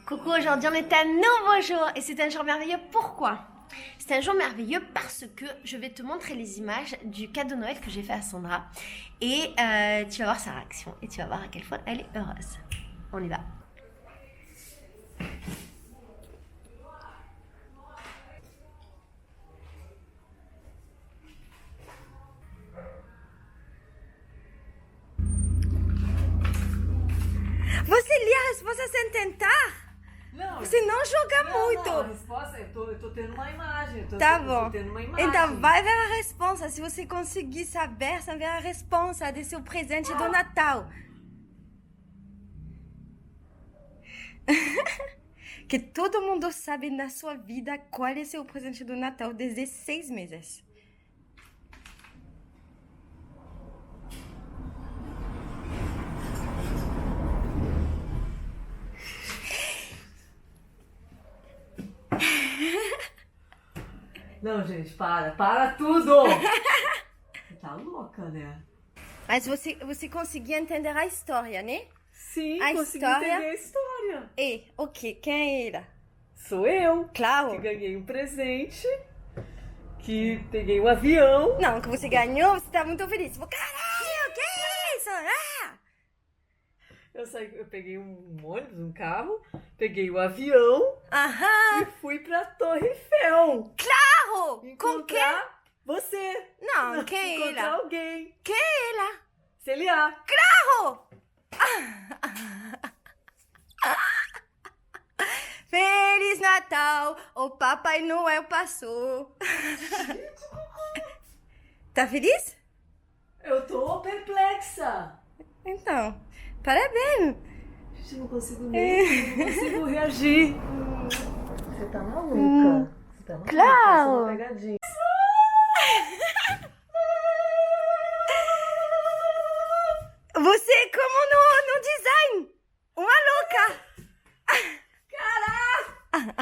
Coucou, aujourd'hui on est un nouveau jour et c'est un jour merveilleux. Pourquoi? C'est un jour merveilleux parce que je vais te montrer les images du cadeau Noël que j'ai fait à Sandra et tu vas voir sa réaction et tu vas voir à quelle fois elle est heureuse. On y va. Você lia a resposta sem tentar? Não, Você não joga muito. Não, a resposta, eu tô tendo uma imagem. Tá Eu bom. tô tendo uma imagem. Então vai ver a resposta. Se você conseguir saber, você vai ver a resposta de seu presente do Natal. Que todo mundo sabe na sua vida qual é seu presente do Natal desde 6 meses. Não, gente, para tudo! Você tá louca, né? Mas você conseguiu entender a história, né? Sim, A consegui história- entender a história. E o que? Quem é ela? Sou eu, que Claro. ganhei um presente, que peguei um avião. Não, que você ganhou, você tá muito feliz. Você falou, caralho, que é isso? Ah! Eu peguei um ônibus, um carro, peguei o avião Aham! e fui pra Torre Eiffel. Carro! Com quem? Encontrar você. Não, quem é Encontrar ela? alguém. Quem é ela? Celia. Carro! Feliz Natal! O Papai Noel passou. Tá feliz? Eu tô perplexa. Então, parabéns! Gente, eu não consigo nem, não consigo reagir. Você tá maluca. Você tá maluca. Claro. Isso é uma pegadinha. Você é como no design! Uma louca!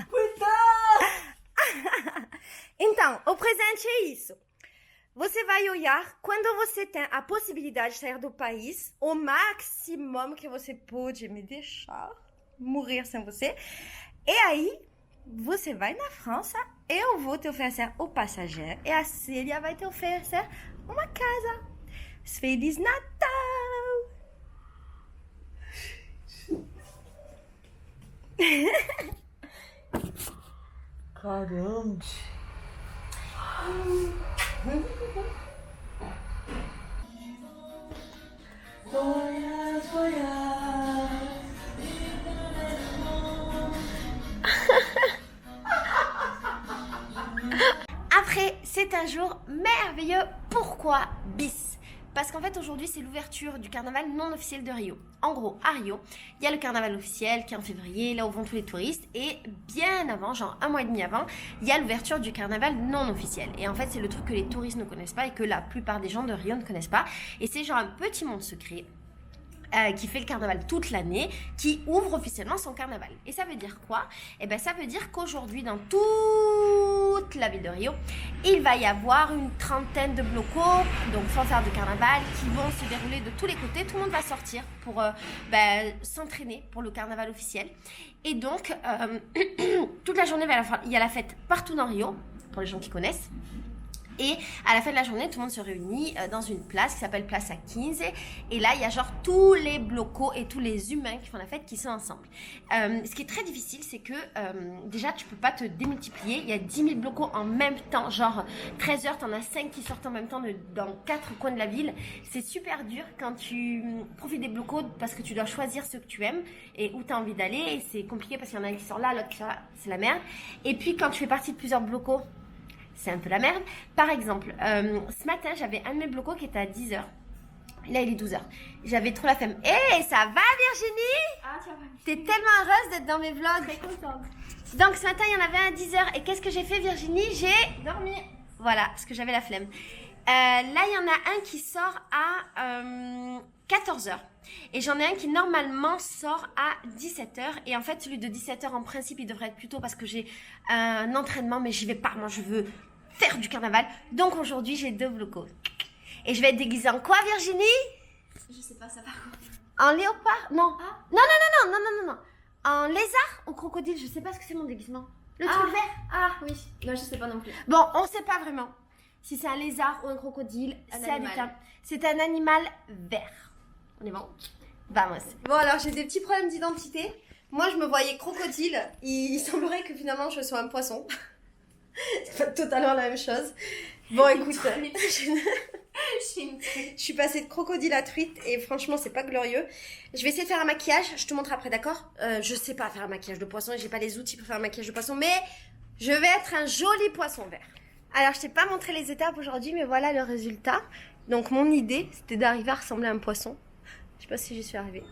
Cuidado! Então, o presente é isso. Você vai olhar quando você tem a possibilidade de sair do país, o máximo que você pode me deixar morrer sem você. E aí, você vai na França, eu vou te oferecer o passageiro e a Célia vai te oferecer uma casa. Feliz Natal! Caramba. Voyage, voyage. Après, c'est un jour merveilleux. Pourquoi bis? Parce qu'en fait, aujourd'hui, c'est l'ouverture du carnaval non officiel de Rio. En gros, à Rio, il y a le carnaval officiel qui est en février, là où vont tous les touristes. Et bien avant, genre un mois et demi avant, il y a l'ouverture du carnaval non officiel. Et en fait, c'est le truc que les touristes ne connaissent pas et que la plupart des gens de Rio ne connaissent pas. Et c'est genre un petit monde secret. Qui fait le carnaval toute l'année, qui ouvre officiellement son carnaval. Et ça veut dire quoi? Eh bien, ça veut dire qu'aujourd'hui, dans toute la ville de Rio, il va y avoir une trentaine de blocos, donc fanfares de carnaval, qui vont se dérouler de tous les côtés. Tout le monde va sortir pour s'entraîner pour le carnaval officiel. Et donc, toute la journée, il y a la fête partout dans Rio, pour les gens qui connaissent. Et à la fin de la journée, tout le monde se réunit dans une place qui s'appelle Place à 15. Et là, il y a genre tous les blocos et tous les humains qui font la fête qui sont ensemble. Ce qui est très difficile, c'est que déjà, tu peux pas te démultiplier. Il y a 10 000 blocos en même temps. Genre 13 heures, t'en as 5 qui sortent en même temps dans 4 coins de la ville. C'est super dur quand tu profites des blocos parce que tu dois choisir ceux que tu aimes et où tu as envie d'aller. Et c'est compliqué parce qu'il y en a un qui sort là, l'autre qui sort là. C'est la merde. Et puis, quand tu fais partie de plusieurs blocos, c'est un peu la merde. Par exemple, ce matin, j'avais un de mes blocos qui était à 10h. Là, il est 12h. J'avais trop la flemme. Hé, ça va Virginie? Ah, ça va. T'es tellement heureuse d'être dans mes vlogs. Très contente. Donc ce matin, il y en avait un à 10h. Et qu'est-ce que j'ai fait Virginie? J'ai Dormir. Voilà, parce que j'avais la flemme. Là, il y en a un qui sort à 14h. Et j'en ai un qui normalement sort à 17h. Et en fait, celui de 17h, en principe, il devrait être plus tôt parce que j'ai un entraînement, mais j'y vais pas. Moi, je veux faire du carnaval. Donc aujourd'hui, j'ai 2 blocos. Et je vais être déguisée en quoi, Virginie? Je sais pas, ça par contre. En léopard? Non. Ah. Non, non, non, non, non, non, non, non. En lézard ou crocodile, je sais pas ce que c'est mon déguisement. Le truc vert. Ah oui, là je sais pas non plus. Bon, on sait pas vraiment si c'est un lézard ou un crocodile. C'est un animal vert. On est bon? Vamos. Bon alors j'ai des petits problèmes d'identité. Moi je me voyais crocodile. Il semblerait que finalement je sois un poisson. C'est pas totalement la même chose. Bon écoute, je suis passée de crocodile à truite et franchement c'est pas glorieux. Je vais essayer de faire un maquillage, je te montre après, d'accord? Je sais pas faire un maquillage de poisson et j'ai pas les outils pour faire un maquillage de poisson, mais je vais être un joli poisson vert. Alors je t'ai pas montré les étapes aujourd'hui, mais voilà le résultat. Donc mon idée c'était d'arriver à ressembler à un poisson. Je sais pas si j'y suis arrivée.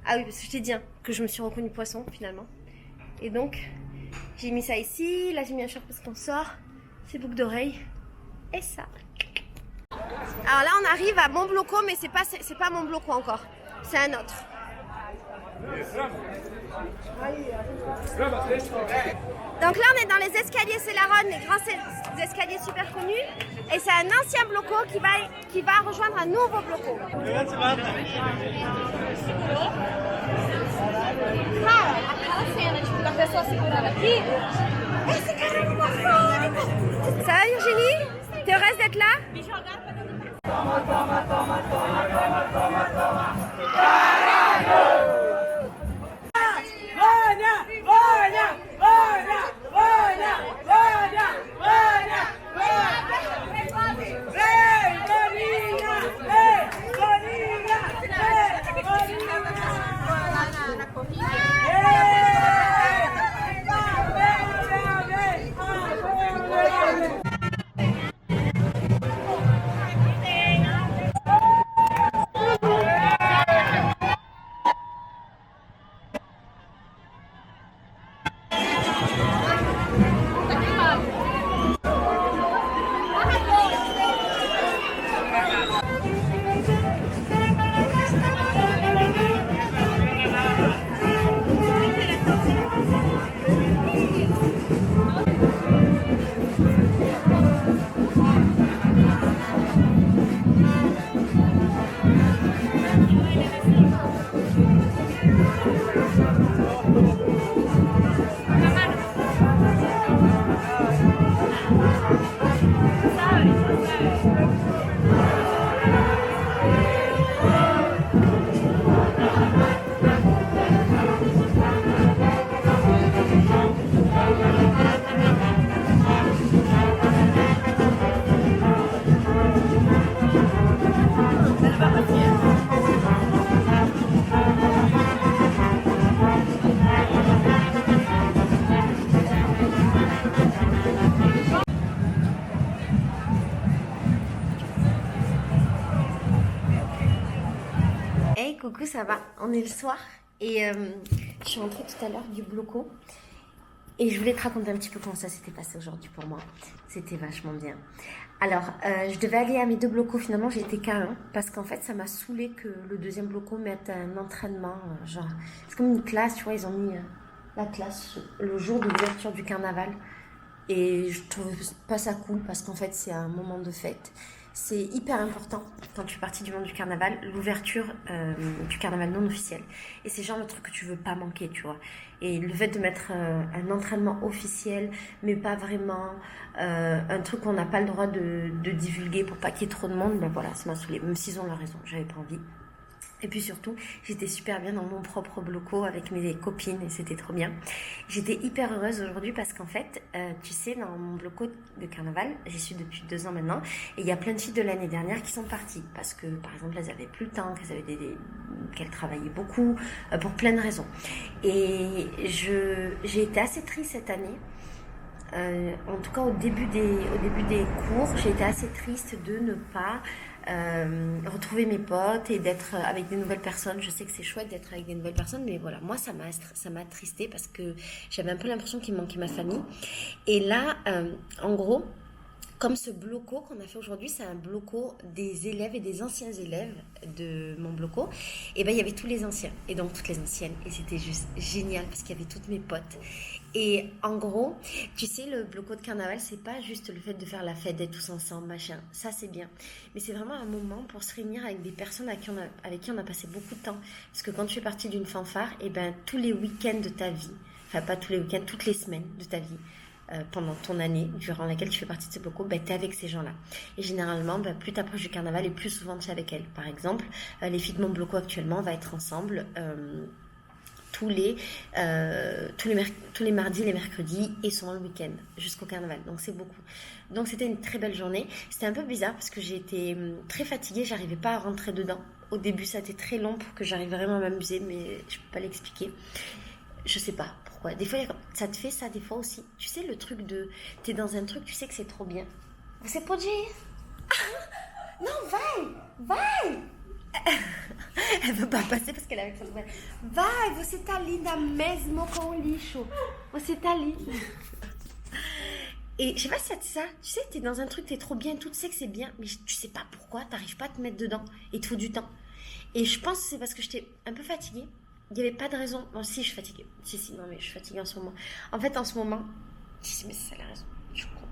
Ah oui, parce que je t'ai dit que je me suis reconnue poisson finalement. Et donc j'ai mis ça ici, là j'ai mis un short parce qu'on sort, ces boucles d'oreilles et ça. Alors là on arrive à Mont Bloco, mais c'est pas Mont Bloco encore, c'est un autre. Donc là on est dans les escaliers Célaron, les grands escaliers super connus, et c'est un ancien bloco qui va rejoindre un nouveau bloco. Ça va Virginie? T'es heureuse d'être là? Hey coucou, ça va? On est le soir et je suis rentrée tout à l'heure du bloco et je voulais te raconter un petit peu comment ça s'était passé aujourd'hui pour moi. C'était vachement bien. Alors, je devais aller à mes 2 blocos, finalement j'ai été qu'à un parce qu'en fait ça m'a saoulé que le deuxième bloco mette un entraînement, genre c'est comme une classe, tu vois, ils ont mis la classe le jour de l'ouverture du carnaval et je trouve pas ça cool parce qu'en fait c'est un moment de fête. C'est hyper important quand tu fais partie du monde du carnaval, l'ouverture du carnaval non officiel. Et c'est genre le truc que tu veux pas manquer, tu vois. Et le fait de mettre un entraînement officiel, mais pas vraiment un truc qu'on n'a pas le droit de divulguer pour pas qu'il y ait trop de monde, ben voilà, ça m'a saoulée. Même s'ils ont leur raison, j'avais pas envie. Et puis surtout, j'étais super bien dans mon propre bloco avec mes copines et c'était trop bien. J'étais hyper heureuse aujourd'hui parce qu'en fait, tu sais, dans mon bloco de carnaval, j'y suis depuis 2 ans maintenant, et il y a plein de filles de l'année dernière qui sont parties parce que, par exemple, elles avaient plus le temps, qu'elles travaillaient beaucoup, pour plein de raisons. Et j'ai été assez triste cette année. En tout cas, au début des cours, j'ai été assez triste de ne pas retrouver mes potes et d'être avec des nouvelles personnes. Je sais que c'est chouette d'être avec des nouvelles personnes, mais voilà, moi ça m'a attristé parce que j'avais un peu l'impression qu'il me manquait ma famille. Et là, en gros, Comme ce bloco qu'on a fait aujourd'hui, c'est un bloco des élèves et des anciens élèves de mon bloco. Et ben il y avait tous les anciens et donc toutes les anciennes. Et c'était juste génial parce qu'il y avait toutes mes potes. Et en gros, tu sais, le bloco de carnaval, c'est pas juste le fait de faire la fête, d'être tous ensemble, machin. Ça, c'est bien. Mais c'est vraiment un moment pour se réunir avec des personnes avec qui on a passé beaucoup de temps. Parce que quand tu fais partie d'une fanfare, et ben tous les week-ends de ta vie, enfin pas tous les week-ends, toutes les semaines de ta vie, pendant ton année durant laquelle tu fais partie de ce bloco, ben, tu es avec ces gens-là. Et généralement, ben, plus tu approches du carnaval et plus souvent tu es avec elles. Par exemple, les filles de mon bloco actuellement, on va être ensemble tous les mardis et les mercredis et souvent le week-end jusqu'au carnaval. Donc c'est beaucoup. Donc c'était une très belle journée. C'était un peu bizarre parce que j'ai été très fatiguée, j'arrivais pas à rentrer dedans. Au début, ça a été très long pour que j'arrive vraiment à m'amuser, mais je peux pas l'expliquer. Je sais pas pourquoi. Des fois, ça te fait ça, des fois aussi. Tu sais, le truc de... T'es dans un truc, tu sais que c'est trop bien. Você pode ir? Não, vai! Elle veut pas passer parce qu'elle est avec sa nouvelle. Vai, você tá linda mesmo com o lixo. Você tá linda. Et je sais pas si ça te ça. Tu sais, t'es dans un truc, t'es trop bien, tout, tu sais que c'est bien, mais tu sais pas pourquoi, t'arrives pas à te mettre dedans. Il te faut du temps. Et je pense que c'est parce que j'étais un peu fatiguée. Il n'y avait pas de raison. Non, si, je suis fatiguée. Si, non, mais je suis fatiguée en ce moment. En fait, en ce moment... Si, mais c'est ça la raison. Je comprends.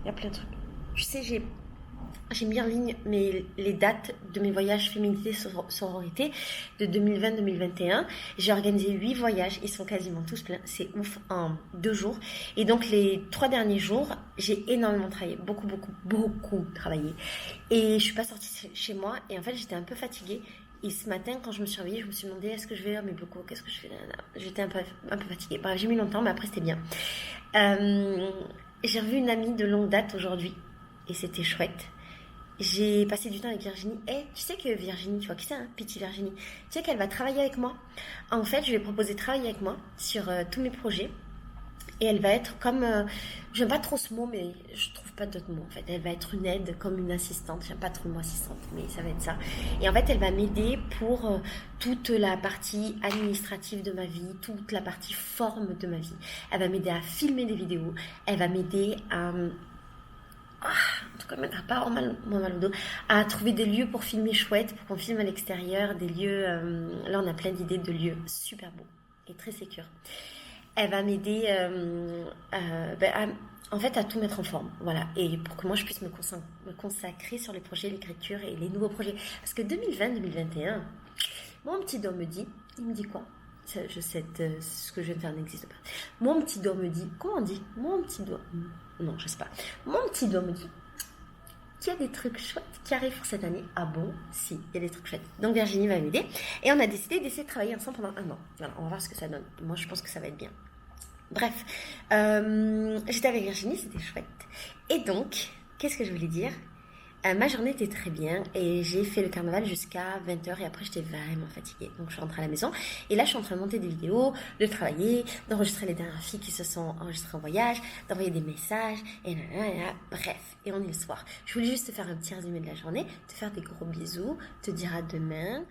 Il y a plein de trucs. Tu sais, j'ai mis en ligne les dates de mes voyages féminité sororité de 2020-2021. J'ai organisé 8 voyages. Ils sont quasiment tous pleins. C'est ouf, en 2 jours. Et donc, les 3 derniers jours, j'ai énormément travaillé. Beaucoup travaillé. Et je suis pas sortie chez moi. Et en fait, j'étais un peu fatiguée. Et ce matin, quand je me suis réveillée, je me suis demandé est-ce que je vais à mes blocos, qu'est-ce que je fais là. J'étais un peu fatiguée. Bref, j'ai mis longtemps, mais après, c'était bien. J'ai revu une amie de longue date aujourd'hui. Et c'était chouette. J'ai passé du temps avec Virginie. Tu sais que Virginie, tu vois qui c'est, hein, Petit Virginie, tu sais qu'elle va travailler avec moi. En fait, je lui ai proposé de travailler avec moi sur tous mes projets. Et elle va être comme... j'aime pas trop ce mot, mais je trouve pas d'autre mot en fait. Elle va être une aide, comme une assistante. J'aime pas trop le mot assistante, mais ça va être ça. Et en fait, elle va m'aider pour toute la partie administrative de ma vie, toute la partie forme de ma vie. Elle va m'aider à filmer des vidéos. Elle va m'aider à... en tout cas, elle m'aidera pas à mal au dos, à trouver des lieux pour filmer chouettes, pour qu'on filme à l'extérieur, des lieux... là, on a plein d'idées de lieux super beaux et très sécures. Elle va m'aider en fait à tout mettre en forme, voilà, et pour que moi je puisse me consacrer sur les projets, l'écriture et les nouveaux projets. Parce que 2020-2021, mon petit doigt me dit, il me dit quoi? Ce que je viens de faire n'existe pas. Mon petit doigt me dit, comment on dit? Mon petit doigt, non, je sais pas. Mon petit doigt me dit qu'il y a des trucs chouettes qui arrivent pour cette année. Ah bon? Si, il y a des trucs chouettes. Donc Virginie va m'aider et on a décidé d'essayer de travailler ensemble pendant 1 an. Voilà, on va voir ce que ça donne. Moi, je pense que ça va être bien. Bref, j'étais avec Virginie, c'était chouette. Et donc, qu'est-ce que je voulais dire? Ma journée était très bien et j'ai fait le carnaval jusqu'à 20h et après j'étais vraiment fatiguée. Donc je suis rentrée à la maison et là je suis en train de monter des vidéos, de travailler, d'enregistrer les dernières filles qui se sont enregistrées en voyage, d'envoyer des messages et bref. Et on est le soir. Je voulais juste te faire un petit résumé de la journée, te faire des gros bisous, te dire à demain.